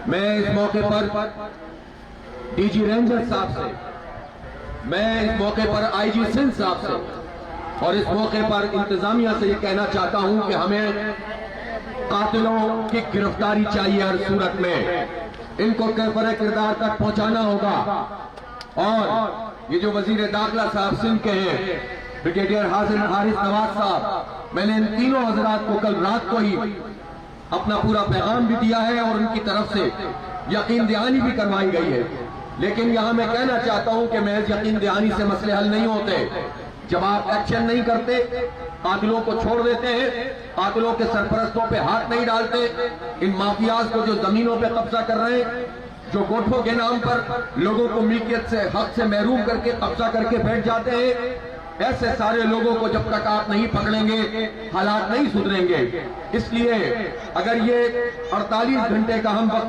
میں اس موقع پر D G ranger صاحب سے، میں اس موقع پر آئی جی سندھ صاحب سے اور اس موقع پر انتظامیہ سے یہ کہنا چاہتا ہوں کہ ہمیں قاتلوں کی گرفتاری چاہیے ہر صورت میں، ان کو کیفر کردار تک پہنچانا ہوگا۔ اور یہ جو وزیر داخلہ صاحب سندھ کے ہیں، بریگیڈیئر حارث نواز صاحب، میں نے ان تینوں حضرات کو کل رات کو ہی اپنا پورا پیغام بھی دیا ہے اور ان کی طرف سے یقین دہانی بھی کروائی گئی ہے۔ لیکن یہاں میں کہنا چاہتا ہوں کہ محض یقین دہانی سے مسئلے حل نہیں ہوتے۔ جب آپ ایکشن نہیں کرتے، قاتلوں کو چھوڑ دیتے ہیں، قاتلوں کے سرپرستوں پہ ہاتھ نہیں ڈالتے، ان مافیاز کو جو زمینوں پہ قبضہ کر رہے ہیں، جو گوٹھوں کے نام پر لوگوں کو ملکیت سے، حق سے محروم کر کے قبضہ کر کے بیٹھ جاتے ہیں، ایسے سارے لوگوں کو جب تک آپ نہیں پکڑیں گے حالات نہیں سدھریں گے۔ اس لیے اگر یہ 48 گھنٹے کا ہم وقت